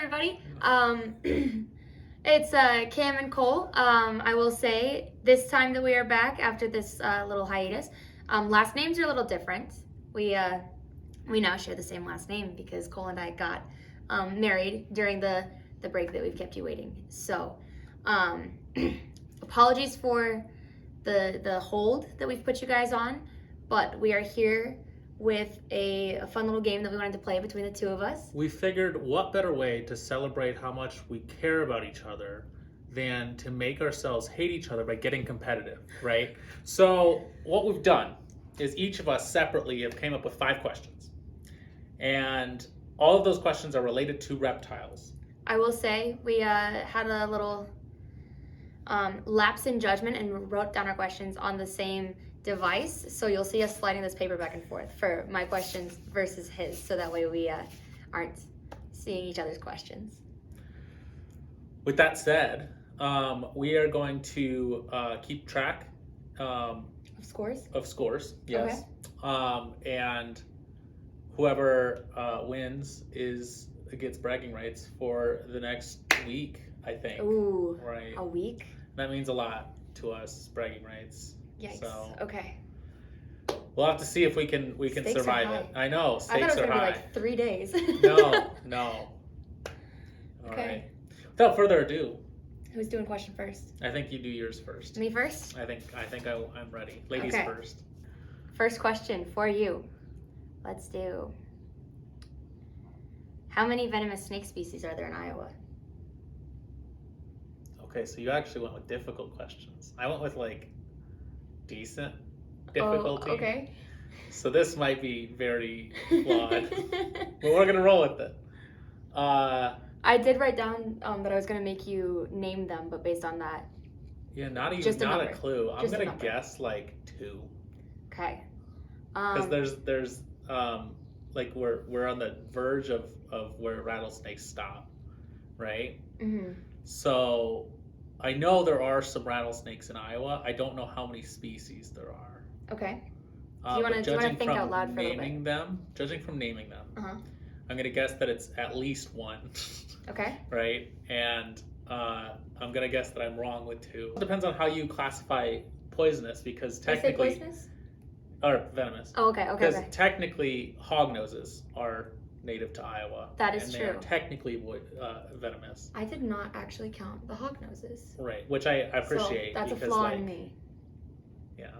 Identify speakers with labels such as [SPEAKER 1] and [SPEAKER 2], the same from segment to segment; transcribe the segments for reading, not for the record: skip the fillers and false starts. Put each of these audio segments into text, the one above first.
[SPEAKER 1] everybody. It's Cam and Cole. I will say this time that we are back after this little hiatus. Last names are a little different. We now share the same last name because Cole and I got married during the break that we've kept you waiting. So, apologies for the hold that we've put you guys on, but we are here with a fun little game that we wanted to play between the two of us.
[SPEAKER 2] We figured what better way to celebrate how much we care about each other than to make ourselves hate each other by getting competitive, right? So what we've done is each of us separately have came up with 5 questions. And all of those questions are related to reptiles.
[SPEAKER 1] I will say we had a little lapse in judgment and wrote down our questions on the same device, so you'll see us sliding this paper back and forth for my questions versus his, so that way we aren't seeing each other's questions.
[SPEAKER 2] With that said, we are going to keep track
[SPEAKER 1] Of scores?
[SPEAKER 2] of scores, yes.
[SPEAKER 1] Okay.
[SPEAKER 2] And whoever wins gets bragging rights for the next week, I think.
[SPEAKER 1] Ooh,
[SPEAKER 2] right.
[SPEAKER 1] A week?
[SPEAKER 2] That means a lot to us, bragging rights.
[SPEAKER 1] Yikes.
[SPEAKER 2] So
[SPEAKER 1] okay.
[SPEAKER 2] we'll have to see if we can
[SPEAKER 1] Stakes
[SPEAKER 2] survive
[SPEAKER 1] are
[SPEAKER 2] it.
[SPEAKER 1] high.
[SPEAKER 2] I know,
[SPEAKER 1] I
[SPEAKER 2] stakes
[SPEAKER 1] thought it was
[SPEAKER 2] are
[SPEAKER 1] gonna
[SPEAKER 2] high.
[SPEAKER 1] be like 3 days.
[SPEAKER 2] No. All
[SPEAKER 1] Okay.
[SPEAKER 2] right. Without further ado,
[SPEAKER 1] Who's doing question first?
[SPEAKER 2] I think you do yours first.
[SPEAKER 1] Me first?
[SPEAKER 2] I think I'm ready. Ladies
[SPEAKER 1] Okay.
[SPEAKER 2] first.
[SPEAKER 1] First question for you. Let's do. How many venomous snake species are there in Iowa?
[SPEAKER 2] Okay, so you actually went with difficult questions. I went with like decent difficulty.
[SPEAKER 1] Oh, okay.
[SPEAKER 2] So this might be very flawed, but we're gonna roll with it.
[SPEAKER 1] I did write down that I was going to make you name them, but based on that.
[SPEAKER 2] Yeah, not
[SPEAKER 1] Just a
[SPEAKER 2] a
[SPEAKER 1] number.
[SPEAKER 2] clue. I'm
[SPEAKER 1] Just a
[SPEAKER 2] gonna
[SPEAKER 1] number.
[SPEAKER 2] guess like 2.
[SPEAKER 1] Okay.
[SPEAKER 2] Because there's like we're on the verge of where rattlesnakes stop, right?
[SPEAKER 1] Mm-hmm.
[SPEAKER 2] So I know there are some rattlesnakes in Iowa. I don't know how many species there are.
[SPEAKER 1] Okay. Do you want to think out loud for a little bit?
[SPEAKER 2] Judging from naming them,
[SPEAKER 1] Uh-huh.
[SPEAKER 2] I'm gonna guess that it's at least 1.
[SPEAKER 1] Okay.
[SPEAKER 2] Right? And I'm gonna guess that I'm wrong with 2. It depends on how you classify poisonous, because
[SPEAKER 1] Did I say
[SPEAKER 2] technically,
[SPEAKER 1] poisonous?
[SPEAKER 2] or venomous.
[SPEAKER 1] Oh, okay.
[SPEAKER 2] Because technically, hognoses are native to Iowa.
[SPEAKER 1] That is
[SPEAKER 2] and
[SPEAKER 1] true.
[SPEAKER 2] They are technically venomous.
[SPEAKER 1] I did not actually count the hognoses.
[SPEAKER 2] Right, which I appreciate.
[SPEAKER 1] So that's a
[SPEAKER 2] because,
[SPEAKER 1] flaw
[SPEAKER 2] like,
[SPEAKER 1] in me.
[SPEAKER 2] Yeah.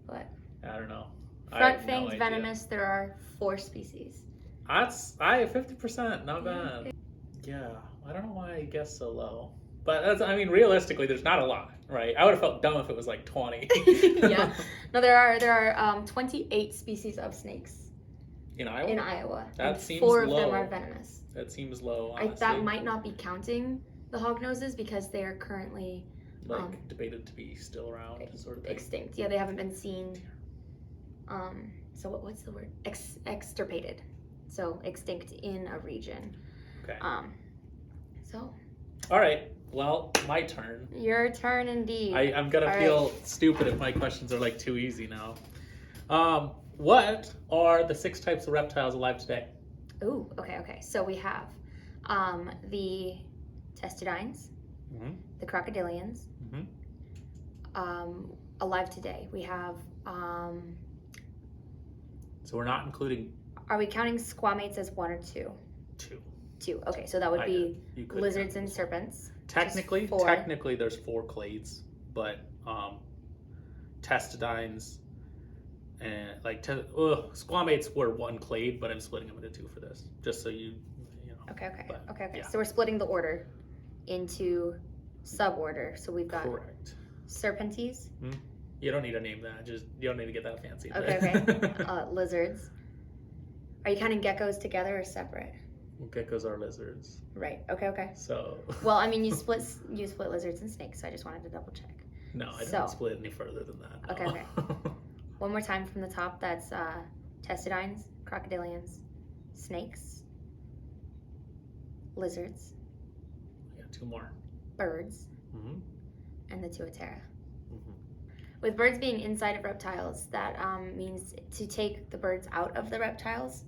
[SPEAKER 1] But
[SPEAKER 2] I don't know.
[SPEAKER 1] front fanged venomous, there are 4 species.
[SPEAKER 2] That's 50%, not
[SPEAKER 1] Yeah.
[SPEAKER 2] bad. Yeah, I don't know why I guessed so low. But realistically, there's not a lot, right? I would have felt dumb if it was like 20.
[SPEAKER 1] Yeah. No, there are 28 species of snakes
[SPEAKER 2] In Iowa?
[SPEAKER 1] in Iowa.
[SPEAKER 2] That
[SPEAKER 1] and
[SPEAKER 2] seems
[SPEAKER 1] 4 of
[SPEAKER 2] low.
[SPEAKER 1] them are venomous.
[SPEAKER 2] That seems low, honestly.
[SPEAKER 1] That might not be counting the hognoses because they are currently
[SPEAKER 2] debated to be still around, sort of thing.
[SPEAKER 1] extinct. Yeah, they haven't been seen. So what's the word? Extirpated. So extinct in a region.
[SPEAKER 2] Okay.
[SPEAKER 1] So.
[SPEAKER 2] All right. Well, my turn.
[SPEAKER 1] Your turn, indeed.
[SPEAKER 2] I'm gonna feel stupid if my questions are like too easy now. What are the 6 types of reptiles alive today?
[SPEAKER 1] Ooh. Okay. So we have the testudines,
[SPEAKER 2] Mm-hmm.
[SPEAKER 1] the crocodilians.
[SPEAKER 2] Mm-hmm.
[SPEAKER 1] Alive today. We have.
[SPEAKER 2] So we're not including.
[SPEAKER 1] Are we counting squamates as 1 or 2?
[SPEAKER 2] 2.
[SPEAKER 1] 2. Okay, so that would be lizards
[SPEAKER 2] count
[SPEAKER 1] and
[SPEAKER 2] those.
[SPEAKER 1] serpents.
[SPEAKER 2] Technically,
[SPEAKER 1] 4.
[SPEAKER 2] there's 4 clades, but testudines and squamates were 1 clade, but I'm splitting them into 2 for this, just so you know.
[SPEAKER 1] Okay.
[SPEAKER 2] Yeah.
[SPEAKER 1] So we're splitting the order into suborder. So we've got
[SPEAKER 2] Correct.
[SPEAKER 1] serpentes.
[SPEAKER 2] You don't need to name that. You don't need to get that fancy.
[SPEAKER 1] Okay. Lizards. Are you counting geckos together or separate?
[SPEAKER 2] Geckos are lizards.
[SPEAKER 1] Right. Okay.
[SPEAKER 2] So.
[SPEAKER 1] Well, I mean, you split lizards and snakes, so I just wanted to double check.
[SPEAKER 2] No, I didn't split any further than that. No.
[SPEAKER 1] Okay. One more time from the top. That's testudines, crocodilians, snakes, lizards.
[SPEAKER 2] Yeah, 2 more.
[SPEAKER 1] Birds,
[SPEAKER 2] Mm-hmm.
[SPEAKER 1] and the tuatera.
[SPEAKER 2] Mm-hmm.
[SPEAKER 1] With birds being inside of reptiles, that means to take the birds out of the reptiles,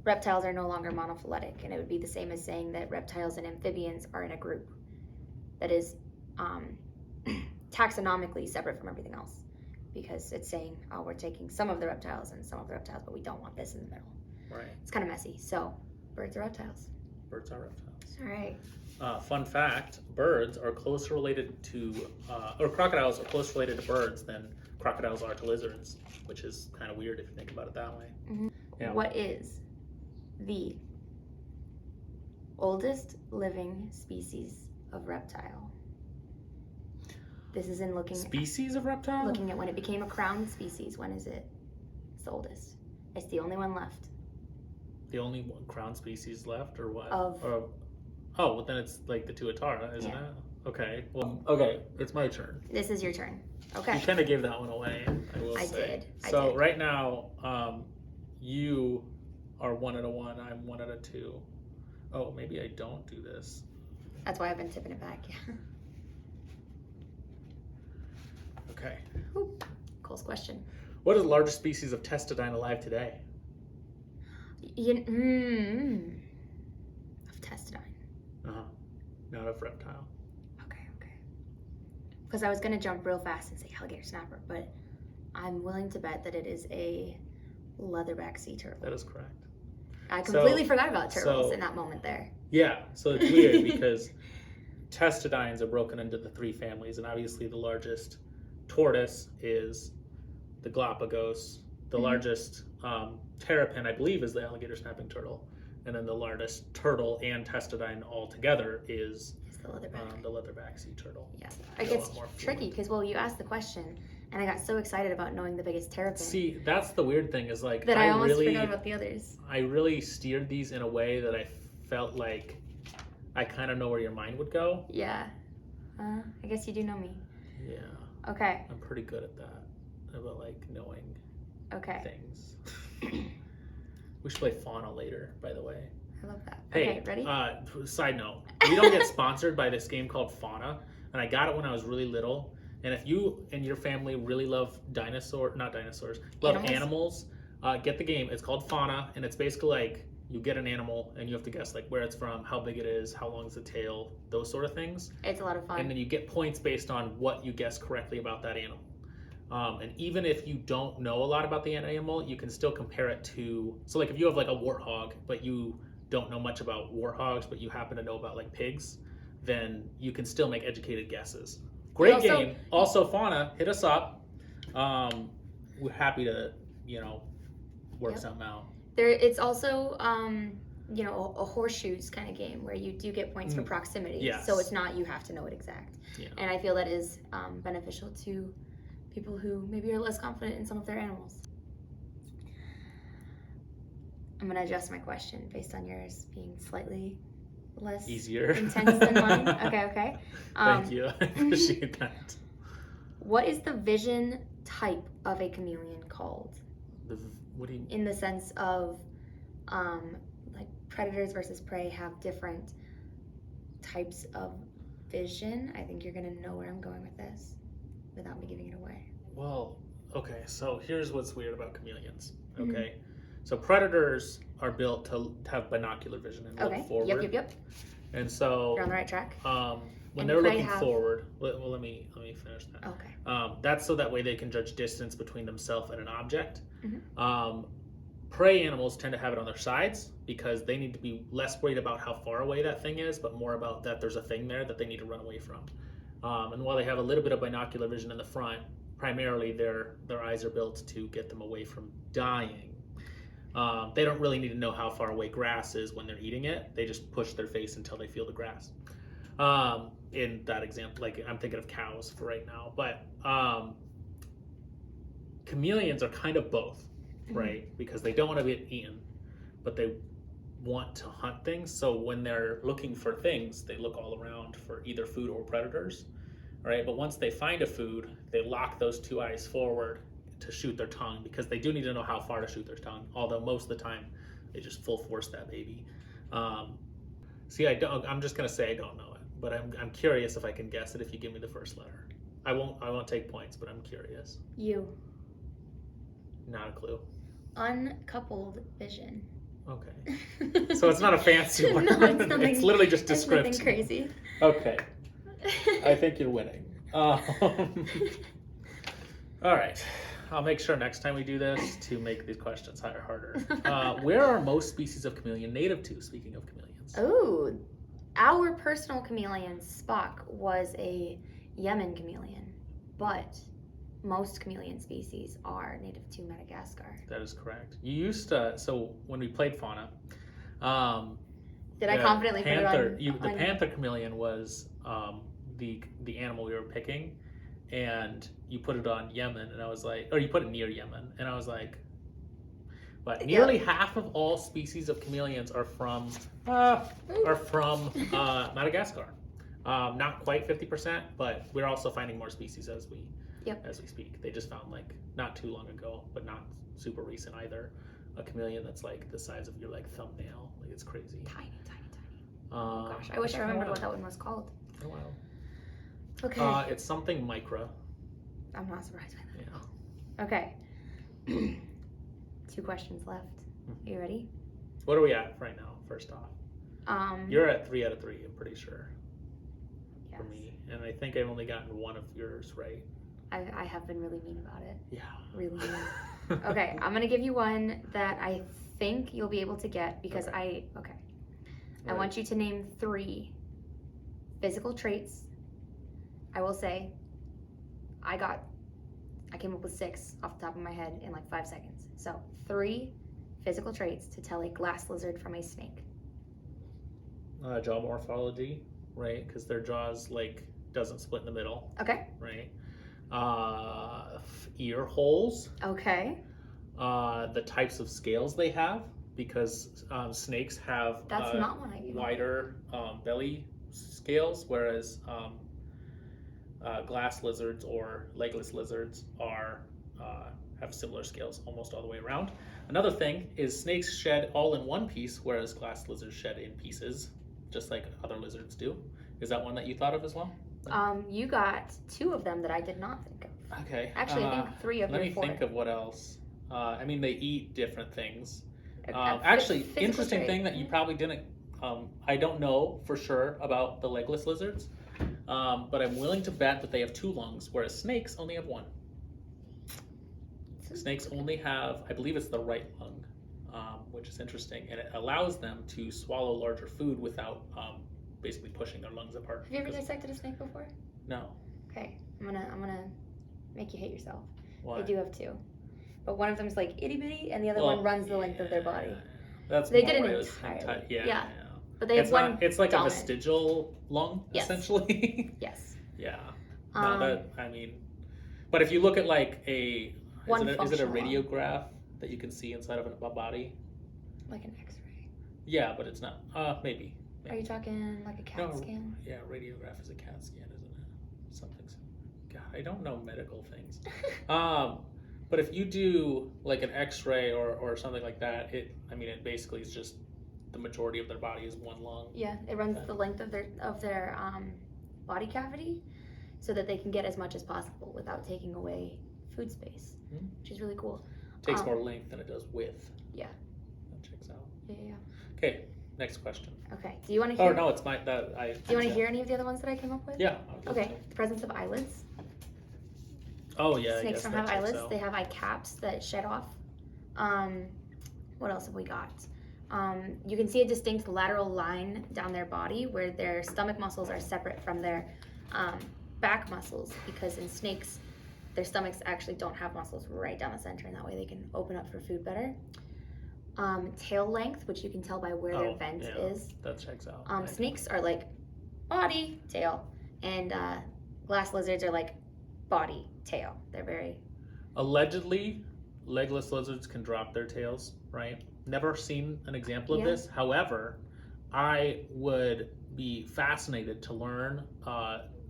[SPEAKER 1] reptiles are no longer monophyletic, and it would be the same as saying that reptiles and amphibians are in a group that is taxonomically separate from everything else, because it's saying, oh, we're taking some of the reptiles and some of the reptiles, but we don't want this in the middle.
[SPEAKER 2] Right.
[SPEAKER 1] It's kind of messy. So birds are reptiles.
[SPEAKER 2] Birds are reptiles.
[SPEAKER 1] All right.
[SPEAKER 2] Fun fact, birds are closer related to, or crocodiles are closer related to birds than crocodiles are to lizards, which is kind of weird if you think about it that way.
[SPEAKER 1] Mm-hmm.
[SPEAKER 2] Yeah.
[SPEAKER 1] What is the oldest living species of reptile? This is in looking
[SPEAKER 2] Species of reptile?
[SPEAKER 1] looking at when it became a crowned species. When is it? It's the oldest. It's the only one left.
[SPEAKER 2] The only one crowned species left, or what?
[SPEAKER 1] Of-
[SPEAKER 2] oh, well then it's like the tuatara, isn't
[SPEAKER 1] Yeah.
[SPEAKER 2] it? Okay. Well, okay, it's my turn.
[SPEAKER 1] This is your turn.
[SPEAKER 2] You
[SPEAKER 1] Okay.
[SPEAKER 2] kind of gave that one away, I will
[SPEAKER 1] I
[SPEAKER 2] say.
[SPEAKER 1] did. I
[SPEAKER 2] So
[SPEAKER 1] did.
[SPEAKER 2] right now, you are 1 out of 1. I'm 1 out of 2. Oh, maybe I don't do this.
[SPEAKER 1] That's why I've been tipping it back. Yeah.
[SPEAKER 2] Okay.
[SPEAKER 1] Cole's question.
[SPEAKER 2] What is the largest species of testudine alive today?
[SPEAKER 1] Of testudine.
[SPEAKER 2] Uh-huh. Not of reptile.
[SPEAKER 1] Okay. Because I was gonna jump real fast and say alligator snapper, but I'm willing to bet that it is a leatherback sea turtle.
[SPEAKER 2] That is correct.
[SPEAKER 1] I completely forgot about turtles
[SPEAKER 2] so-
[SPEAKER 1] in that moment there.
[SPEAKER 2] Yeah, so it's weird because testudines are broken into the 3 families, and obviously the largest tortoise is the Galapagos. The
[SPEAKER 1] Mhm.
[SPEAKER 2] largest terrapin, I believe, is the alligator snapping turtle. And then the largest turtle and testudine all together is
[SPEAKER 1] It's the leatherback.
[SPEAKER 2] the leatherback sea turtle.
[SPEAKER 1] Yeah.
[SPEAKER 2] They're
[SPEAKER 1] It
[SPEAKER 2] a
[SPEAKER 1] gets
[SPEAKER 2] lot more
[SPEAKER 1] tricky
[SPEAKER 2] fluid.
[SPEAKER 1] because, well, you asked the question, and I got so excited about knowing the biggest terrapin
[SPEAKER 2] See, that's the weird thing is like
[SPEAKER 1] that I almost
[SPEAKER 2] really,
[SPEAKER 1] forgot about the others.
[SPEAKER 2] I really steered these in a way that I felt like I kind of know where your mind would go.
[SPEAKER 1] Yeah. I guess you do know me.
[SPEAKER 2] Yeah,
[SPEAKER 1] Okay.
[SPEAKER 2] I'm pretty good at that, about like knowing
[SPEAKER 1] Okay.
[SPEAKER 2] things. We should play fauna later, by the way.
[SPEAKER 1] I love that.
[SPEAKER 2] Hey,
[SPEAKER 1] Okay, ready?
[SPEAKER 2] Side note, we don't get sponsored by this game called Fauna, and I got it when I was really little. And if you and your family really love not dinosaurs, love animals, get the game. It's called Fauna, and it's basically like you get an animal and you have to guess like where it's from, how big it is, how long is the tail, those sort of things.
[SPEAKER 1] It's a lot of fun.
[SPEAKER 2] And then you get points based on what you guess correctly about that animal. And even if you don't know a lot about the animal, you can still compare it to, so like if you have like a warthog, but you don't know much about warthogs, but you happen to know about like pigs, then you can still make educated guesses. Great game. Also fauna, hit us up. We're happy to, work something out.
[SPEAKER 1] It's also, a horseshoes kind of game where you do get points for proximity.
[SPEAKER 2] Yes.
[SPEAKER 1] So it's not you have to know it exact.
[SPEAKER 2] Yeah.
[SPEAKER 1] And I feel that is beneficial to people who maybe are less confident in some of their animals. I'm going to adjust my question based on yours being slightly less
[SPEAKER 2] Easier.
[SPEAKER 1] intense than mine. Okay.
[SPEAKER 2] Thank you. I appreciate that.
[SPEAKER 1] What is the vision type of a chameleon called?
[SPEAKER 2] What do you
[SPEAKER 1] In the sense of like predators versus prey have different types of vision. I think you're going to know where I'm going with this without me giving it away.
[SPEAKER 2] Well, okay, so here's what's weird about chameleons. Okay, so predators are built to have binocular vision and look forward.
[SPEAKER 1] Yep.
[SPEAKER 2] And so
[SPEAKER 1] You're on the right track.
[SPEAKER 2] when
[SPEAKER 1] And
[SPEAKER 2] they're
[SPEAKER 1] prey
[SPEAKER 2] looking
[SPEAKER 1] have-
[SPEAKER 2] forward, let me finish that.
[SPEAKER 1] Okay.
[SPEAKER 2] That's so that way they can judge distance between themselves and an object.
[SPEAKER 1] Mhm.
[SPEAKER 2] Prey animals tend to have it on their sides because they need to be less worried about how far away that thing is, but more about that there's a thing there that they need to run away from. And while they have a little bit of binocular vision in the front, primarily their eyes are built to get them away from dying. They don't really need to know how far away grass is when they're eating it. They just push their face until they feel the grass. In that example, like I'm thinking of cows for right now, but chameleons are kind of both, right? Because they don't want to get eaten, but they want to hunt things. So when they're looking for things, they look all around for either food or predators, right? But once they find a food, they lock those 2 eyes forward to shoot their tongue because they do need to know how far to shoot their tongue. Although most of the time, they just full force that baby. I'm just gonna say I don't know it, but I'm curious if I can guess it if you give me the first letter. I won't take points, but I'm curious.
[SPEAKER 1] You.
[SPEAKER 2] Not a clue.
[SPEAKER 1] Uncoupled vision.
[SPEAKER 2] Okay. So it's not a fancy one.
[SPEAKER 1] No, it's nothing.
[SPEAKER 2] It's literally just
[SPEAKER 1] It's nothing
[SPEAKER 2] descriptive.
[SPEAKER 1] crazy.
[SPEAKER 2] Okay. I think you're winning. All right. I'll make sure next time we do this to make these questions harder. Where are most species of chameleon native to, speaking of chameleons?
[SPEAKER 1] Oh, our personal chameleon, Spock, was a Yemen chameleon, but most chameleon species are native to Madagascar.
[SPEAKER 2] That is correct. You used to, so when we played fauna,
[SPEAKER 1] Did I confidently put it on?
[SPEAKER 2] The panther chameleon was the animal we were picking, and you put it on Yemen, and I was like, or you put it near Yemen, and I was like, but nearly half of all species of chameleons are from Madagascar. Not quite 50%, but we're also finding more species as we speak. They just found, like, not too long ago, but not super recent either, a chameleon that's like the size of your like thumbnail. Like, it's crazy.
[SPEAKER 1] Tiny. Oh gosh, I wish I remembered what that one was called.
[SPEAKER 2] For a while.
[SPEAKER 1] Okay.
[SPEAKER 2] It's something micra.
[SPEAKER 1] I'm not surprised by that.
[SPEAKER 2] Yeah.
[SPEAKER 1] Okay. 2 questions left. Are you ready?
[SPEAKER 2] What are we at right now, first off? You're at 3 out of 3, I'm pretty sure.
[SPEAKER 1] Yes.
[SPEAKER 2] For me. And I think I've only gotten one of yours right.
[SPEAKER 1] I have been really mean about it.
[SPEAKER 2] Yeah.
[SPEAKER 1] Really mean. Okay, I'm going to give you one that I think you'll be able to get because I want you to name 3 physical traits. I will say, I came up with 6 off the top of my head in like 5 seconds. So 3 physical traits to tell a glass lizard from a snake.
[SPEAKER 2] Jaw morphology, right? Because their jaws like doesn't split in the middle.
[SPEAKER 1] Okay.
[SPEAKER 2] Right. Ear holes.
[SPEAKER 1] Okay.
[SPEAKER 2] The types of scales they have, because snakes have
[SPEAKER 1] That's not one I knew.
[SPEAKER 2] Wider belly scales, whereas glass lizards or legless lizards have similar scales almost all the way around. Another thing is snakes shed all in one piece, whereas glass lizards shed in pieces, just like other lizards do. Is that one that you thought of as well?
[SPEAKER 1] You got 2 of them that I did not think of.
[SPEAKER 2] Okay.
[SPEAKER 1] Actually, I think 3 of
[SPEAKER 2] Let
[SPEAKER 1] your
[SPEAKER 2] me
[SPEAKER 1] 4.
[SPEAKER 2] think of what else. I mean, they eat different things.
[SPEAKER 1] A
[SPEAKER 2] Actually,
[SPEAKER 1] physical
[SPEAKER 2] interesting
[SPEAKER 1] trait.
[SPEAKER 2] thing that you probably didn't. I don't know for sure about the legless lizards, but I'm willing to bet that they have 2 lungs, whereas snakes only have 1. Snakes only have, I believe it's the right lung, which is interesting, and it allows them to swallow larger food without basically pushing their lungs apart.
[SPEAKER 1] Have you ever dissected a snake before?
[SPEAKER 2] No.
[SPEAKER 1] Okay, I'm gonna make you hate yourself.
[SPEAKER 2] Why?
[SPEAKER 1] They do have 2, but one of them is like itty bitty, and the other one runs the length of their body.
[SPEAKER 2] That's
[SPEAKER 1] They
[SPEAKER 2] more
[SPEAKER 1] did
[SPEAKER 2] what
[SPEAKER 1] an
[SPEAKER 2] it was
[SPEAKER 1] entire.
[SPEAKER 2] yeah.
[SPEAKER 1] But they have
[SPEAKER 2] It's
[SPEAKER 1] one.
[SPEAKER 2] not. It's like
[SPEAKER 1] dominant.
[SPEAKER 2] a vestigial lung,
[SPEAKER 1] Yes.
[SPEAKER 2] essentially.
[SPEAKER 1] Yes.
[SPEAKER 2] Yeah. No, that, I mean, but if you look at like is it a
[SPEAKER 1] functional lung.
[SPEAKER 2] radiograph that you can see inside of a body?
[SPEAKER 1] Like an X-ray.
[SPEAKER 2] Yeah, but it's not. Maybe.
[SPEAKER 1] Are you talking like a CAT scan?
[SPEAKER 2] Yeah, radiograph is a CAT scan, isn't it? Something. God, I don't know medical things. But if you do like an X-ray or something like that, it basically is just the majority of their body is one lung.
[SPEAKER 1] Yeah, it runs the length of their body cavity, so that they can get as much as possible without taking away food space, which is really cool.
[SPEAKER 2] Takes more length than it does width.
[SPEAKER 1] Yeah.
[SPEAKER 2] That checks out.
[SPEAKER 1] Yeah.
[SPEAKER 2] Okay, next question.
[SPEAKER 1] Okay. Do you want to hear?
[SPEAKER 2] Oh no, it's my
[SPEAKER 1] Do you want to hear any of the other ones that I came up with?
[SPEAKER 2] Yeah.
[SPEAKER 1] Okay. The presence of eyelids.
[SPEAKER 2] Oh yeah.
[SPEAKER 1] Snakes
[SPEAKER 2] I
[SPEAKER 1] don't
[SPEAKER 2] guess
[SPEAKER 1] have
[SPEAKER 2] that checks
[SPEAKER 1] eyelids.
[SPEAKER 2] out.
[SPEAKER 1] They have eye caps that shed off. What else have we got? You can see a distinct lateral line down their body where their stomach muscles are separate from their back muscles, because in snakes, their stomachs actually don't have muscles right down the center, and that way they can open up for food better. Tail length, which you can tell by where their vent is.
[SPEAKER 2] That checks out.
[SPEAKER 1] Snakes are like body, tail, and glass lizards are like body, tail. They're very...
[SPEAKER 2] Allegedly, legless lizards can drop their tails, right? Never seen an example of this. However, I would be fascinated to learn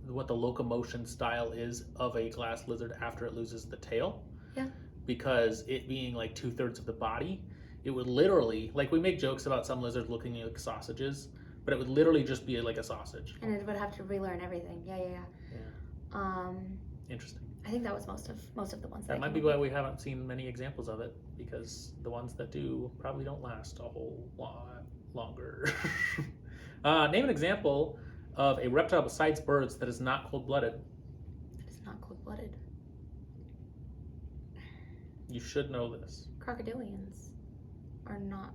[SPEAKER 2] what the locomotion style is of a glass lizard after it loses the tail.
[SPEAKER 1] Yeah.
[SPEAKER 2] Because it being like 2/3 of the body, it would literally, like, we make jokes about some lizards looking like sausages, but it would literally just be like a sausage.
[SPEAKER 1] And it would have to relearn everything. Yeah.
[SPEAKER 2] Interesting.
[SPEAKER 1] I think that was most of the ones
[SPEAKER 2] That
[SPEAKER 1] I
[SPEAKER 2] might
[SPEAKER 1] came
[SPEAKER 2] be
[SPEAKER 1] up
[SPEAKER 2] why
[SPEAKER 1] with.
[SPEAKER 2] we haven't seen many examples of it, because the ones that do probably don't last a whole lot longer. Name an example of a reptile besides birds that is not cold-blooded.
[SPEAKER 1] It's not cold-blooded.
[SPEAKER 2] You should know this.
[SPEAKER 1] Crocodilians are not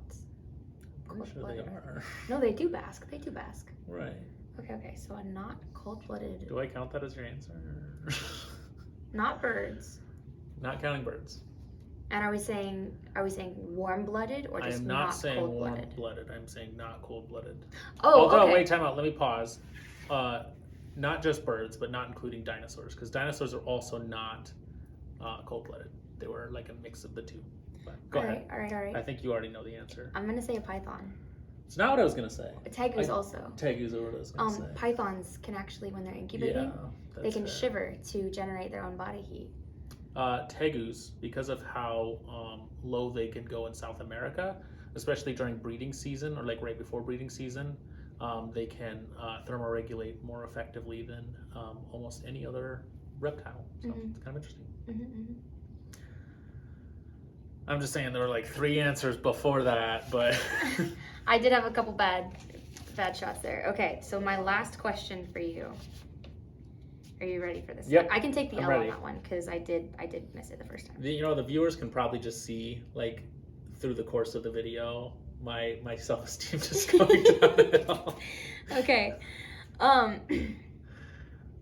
[SPEAKER 2] I'm pretty sure they
[SPEAKER 1] cold-blooded.
[SPEAKER 2] are.
[SPEAKER 1] No, they do bask. They do bask.
[SPEAKER 2] Right.
[SPEAKER 1] Okay, so a not cold-blooded,
[SPEAKER 2] Do I count that as your answer?
[SPEAKER 1] not birds.
[SPEAKER 2] Not counting birds.
[SPEAKER 1] And are we saying warm-blooded or
[SPEAKER 2] I
[SPEAKER 1] just
[SPEAKER 2] am not
[SPEAKER 1] not
[SPEAKER 2] saying
[SPEAKER 1] cold-blooded?
[SPEAKER 2] warm-blooded. I'm saying not cold-blooded.
[SPEAKER 1] Oh,
[SPEAKER 2] Although,
[SPEAKER 1] okay.
[SPEAKER 2] wait, time out. Let me pause. Not just birds, but not including dinosaurs, because dinosaurs are also not cold-blooded. They were like a mix of the two. But go ahead.
[SPEAKER 1] All right.
[SPEAKER 2] I think you already know the answer.
[SPEAKER 1] I'm gonna say a python.
[SPEAKER 2] It's not what I was gonna say.
[SPEAKER 1] A tegus also.
[SPEAKER 2] Tegus is what I was gonna say.
[SPEAKER 1] Pythons can actually, when they're incubating,
[SPEAKER 2] Yeah,
[SPEAKER 1] they can
[SPEAKER 2] fair.
[SPEAKER 1] shiver to generate their own body heat.
[SPEAKER 2] Tegus, because of how low they can go in South America, especially during breeding season or like right before breeding season, they can thermoregulate more effectively than almost any other reptile. So it's kind of interesting.
[SPEAKER 1] Mm-hmm.
[SPEAKER 2] I'm just saying there were like 3 answers before that, but
[SPEAKER 1] I did have a couple bad shots there. Okay, so my last question for you. Are you ready for this?
[SPEAKER 2] Yep,
[SPEAKER 1] I can take the
[SPEAKER 2] I'm
[SPEAKER 1] L
[SPEAKER 2] ready.
[SPEAKER 1] on that one because I did miss it the first time.
[SPEAKER 2] the viewers can probably just see like through the course of the video my self-esteem just going downhill.
[SPEAKER 1] Okay.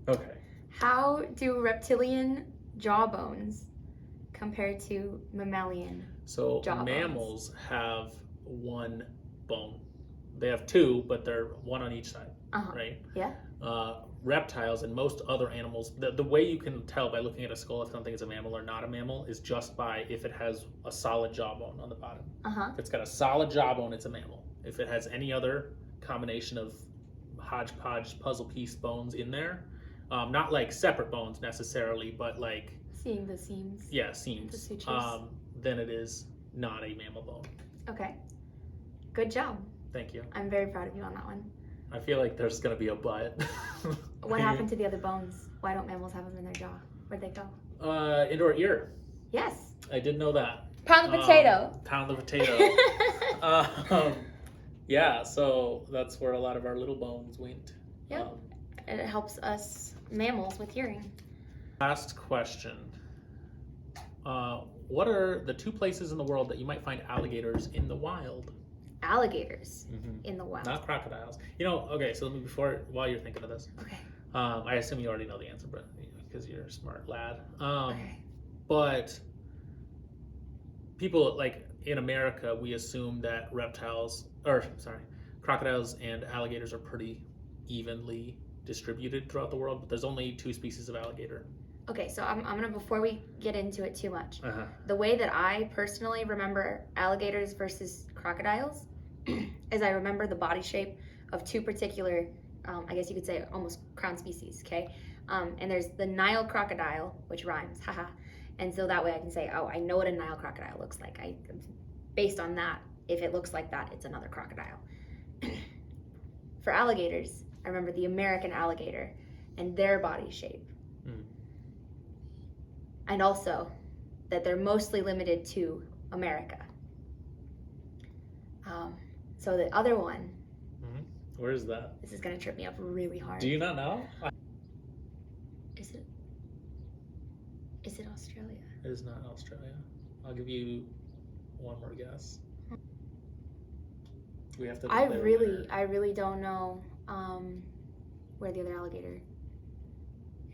[SPEAKER 2] Okay.
[SPEAKER 1] How do reptilian jawbones compare to mammalian?
[SPEAKER 2] So
[SPEAKER 1] Jawbones.
[SPEAKER 2] mammals have 1 bone. They have 2, but they're 1 on each side, right?
[SPEAKER 1] Yeah.
[SPEAKER 2] Reptiles and most other animals, the way you can tell by looking at a skull if something is a mammal or not a mammal is just by if it has a solid jawbone on the bottom. If it's got a solid jawbone, it's a mammal. If it has any other combination of hodgepodge puzzle piece bones in there, not like separate bones necessarily, but like
[SPEAKER 1] Seeing the seams.
[SPEAKER 2] yeah, seams.
[SPEAKER 1] The sutures.
[SPEAKER 2] Then it is not a mammal bone.
[SPEAKER 1] Okay. Good job.
[SPEAKER 2] Thank you.
[SPEAKER 1] I'm very proud of you on that one.
[SPEAKER 2] I feel like there's gonna be a but.
[SPEAKER 1] What happened to the other bones? Why don't mammals have them in their jaw? Where'd they go?
[SPEAKER 2] Into our ear.
[SPEAKER 1] Yes.
[SPEAKER 2] I did know that.
[SPEAKER 1] Pound the potato.
[SPEAKER 2] Pound the potato. Yeah, so that's where a lot of our little bones went.
[SPEAKER 1] Yep. And it helps us mammals with hearing.
[SPEAKER 2] Last question. What are the 2 places in the world that you might find alligators in the wild?
[SPEAKER 1] Alligators in the wild.
[SPEAKER 2] Not crocodiles. Okay, so let me while you're thinking of this.
[SPEAKER 1] Okay.
[SPEAKER 2] I assume you already know the answer, but because you're a smart lad.
[SPEAKER 1] Okay.
[SPEAKER 2] But people like in America, we assume that crocodiles and alligators are pretty evenly distributed throughout the world, but there's only 2 species of alligator.
[SPEAKER 1] Okay, so I'm gonna, before we get into it too much,
[SPEAKER 2] Uh-huh.
[SPEAKER 1] the way that I personally remember alligators versus crocodiles is I remember the body shape of 2 particular, I guess you could say almost crown species, okay? And there's the Nile crocodile, which rhymes, haha. And so that way I can say, oh, I know what a Nile crocodile looks like. Based on that, if it looks like that, it's another crocodile. For alligators, I remember the American alligator and their body shape. And also that they're mostly limited to America. So the other one,
[SPEAKER 2] Where is that?
[SPEAKER 1] this is gonna trip me up really hard.
[SPEAKER 2] Do you not know?
[SPEAKER 1] Is it Australia?
[SPEAKER 2] It is not Australia. I'll give you one more guess. We have to.
[SPEAKER 1] I
[SPEAKER 2] declare
[SPEAKER 1] really don't know where the other alligator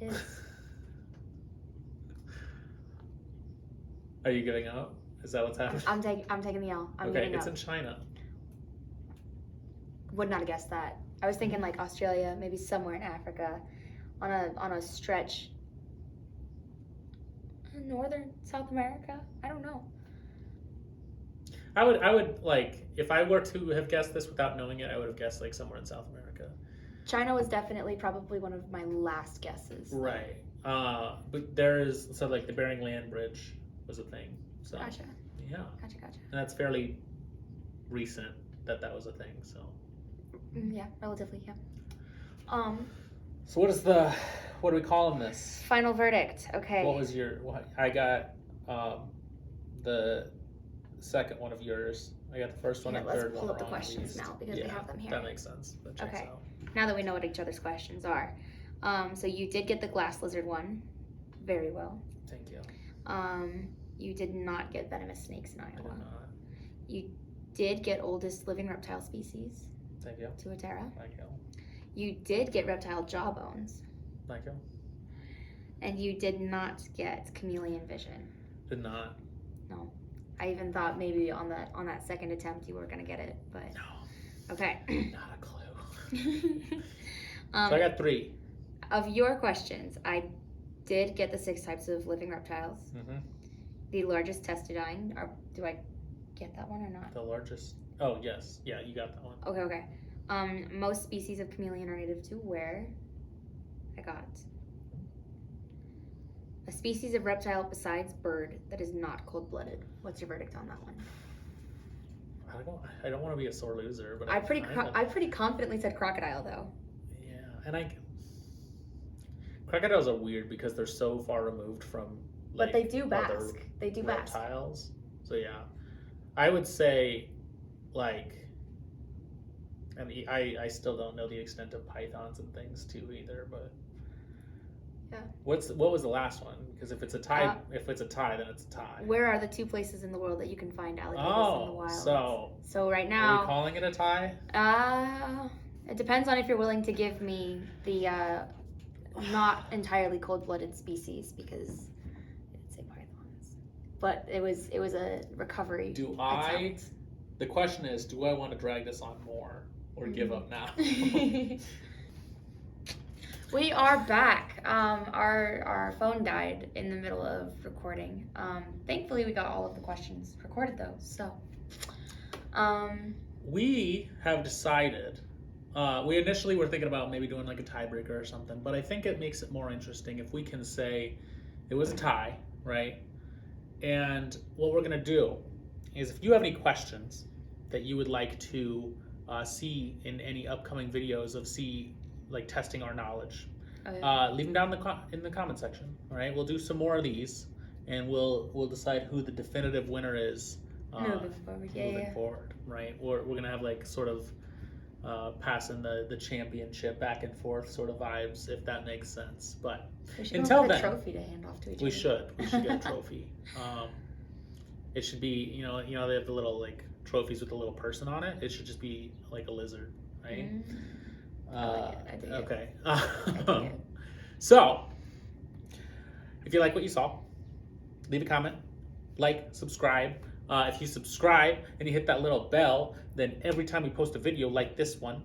[SPEAKER 1] is.
[SPEAKER 2] Are you giving up? Is that what's happening?
[SPEAKER 1] I'm taking the L. I'm
[SPEAKER 2] okay,
[SPEAKER 1] giving
[SPEAKER 2] it's
[SPEAKER 1] up.
[SPEAKER 2] in China.
[SPEAKER 1] Would not have guessed that. I was thinking like Australia, maybe somewhere in Africa, on a stretch. Northern South America? I don't know.
[SPEAKER 2] I would like if I were to have guessed this without knowing it, I would have guessed like somewhere in South America.
[SPEAKER 1] China was definitely probably one of my last guesses.
[SPEAKER 2] Right. But there is like the Bering Land Bridge was a thing. So
[SPEAKER 1] Gotcha.
[SPEAKER 2] yeah.
[SPEAKER 1] Gotcha.
[SPEAKER 2] And that's fairly recent that was a thing. So
[SPEAKER 1] Yeah, relatively, yeah.
[SPEAKER 2] So what are we calling this?
[SPEAKER 1] Final verdict. Okay.
[SPEAKER 2] What was your? I got the second one of yours. I got the first one
[SPEAKER 1] Here,
[SPEAKER 2] and
[SPEAKER 1] let's
[SPEAKER 2] third one.
[SPEAKER 1] pull up the
[SPEAKER 2] wrong,
[SPEAKER 1] questions
[SPEAKER 2] please.
[SPEAKER 1] now because we have them here.
[SPEAKER 2] That makes sense. That checks
[SPEAKER 1] Okay.
[SPEAKER 2] out.
[SPEAKER 1] Now that we know what each other's questions are. So you did get the glass lizard one. Very well.
[SPEAKER 2] Thank you.
[SPEAKER 1] You did not get venomous snakes in
[SPEAKER 2] I did
[SPEAKER 1] Iowa.
[SPEAKER 2] not.
[SPEAKER 1] You did get oldest living reptile species,
[SPEAKER 2] Thank you.
[SPEAKER 1] Tuatara.
[SPEAKER 2] Thank you.
[SPEAKER 1] You did get reptile jawbones.
[SPEAKER 2] Thank you.
[SPEAKER 1] And you did not get chameleon vision.
[SPEAKER 2] Did not.
[SPEAKER 1] No. I even thought maybe on that second attempt you were gonna get it, but
[SPEAKER 2] No.
[SPEAKER 1] okay.
[SPEAKER 2] Not a clue.
[SPEAKER 1] So
[SPEAKER 2] I got 3.
[SPEAKER 1] Of your questions, I did get the 6 types of living reptiles.
[SPEAKER 2] Mm-hmm.
[SPEAKER 1] The largest testudine. Do I get that one or not?
[SPEAKER 2] The largest. Oh yes, yeah, you got that one.
[SPEAKER 1] Okay. Most species of chameleon are native to where? I got a species of reptile besides bird that is not cold-blooded. What's your verdict on that one?
[SPEAKER 2] I don't want to be a sore loser, but
[SPEAKER 1] I pretty confidently said crocodile though.
[SPEAKER 2] Yeah, and crocodiles are weird because they're so far removed from.
[SPEAKER 1] But they do
[SPEAKER 2] other
[SPEAKER 1] bask. They do bask.
[SPEAKER 2] reptiles. So yeah, I would say, and I still don't know the extent of pythons and things too either, but.
[SPEAKER 1] Yeah.
[SPEAKER 2] What was the last one? Because if it's a tie, then it's a tie.
[SPEAKER 1] Where are the 2 places in the world that you can find alligators in the wild? So right now.
[SPEAKER 2] Are we calling it a tie?
[SPEAKER 1] It depends on if you're willing to give me the not entirely cold-blooded species because I didn't say pythons, but it was a recovery. attempt.
[SPEAKER 2] The question is, do I want to drag this on more or give up now?
[SPEAKER 1] We are back. Our phone died in the middle of recording. Thankfully, we got all of the questions recorded though. So,
[SPEAKER 2] we have decided. We initially were thinking about maybe doing like a tiebreaker or something, but I think it makes it more interesting if we can say it was a tie, right? And what we're gonna do is, if you have any questions that you would like to see in any upcoming videos of testing our knowledge, leave them down in the comment section. All right, we'll do some more of these, and we'll decide who the definitive winner is moving forward. Right, we're gonna have sort of passing the championship back and forth sort of vibes, if that makes sense. But until then,
[SPEAKER 1] a trophy to hand off to each other.
[SPEAKER 2] We should get a trophy. It should be they have the little trophies with a little person on it. It should just be like a lizard, right?
[SPEAKER 1] I like it. I dig
[SPEAKER 2] okay.
[SPEAKER 1] it. I dig it.
[SPEAKER 2] So, if you like what you saw, leave a comment, subscribe. If you subscribe and you hit that little bell, then every time we post a video like this one,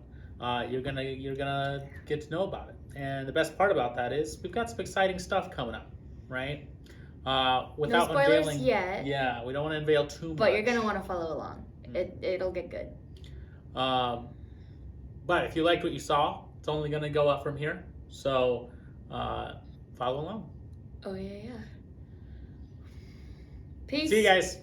[SPEAKER 2] you're gonna get to know about it. And the best part about that is we've got some exciting stuff coming up, right? Without
[SPEAKER 1] no spoilers
[SPEAKER 2] unveiling
[SPEAKER 1] yet.
[SPEAKER 2] Yeah, we don't want to unveil too much.
[SPEAKER 1] But you're gonna want to follow along. It'll get good.
[SPEAKER 2] But if you liked what you saw, it's only gonna go up from here. So follow along.
[SPEAKER 1] Oh yeah. Peace.
[SPEAKER 2] See you guys.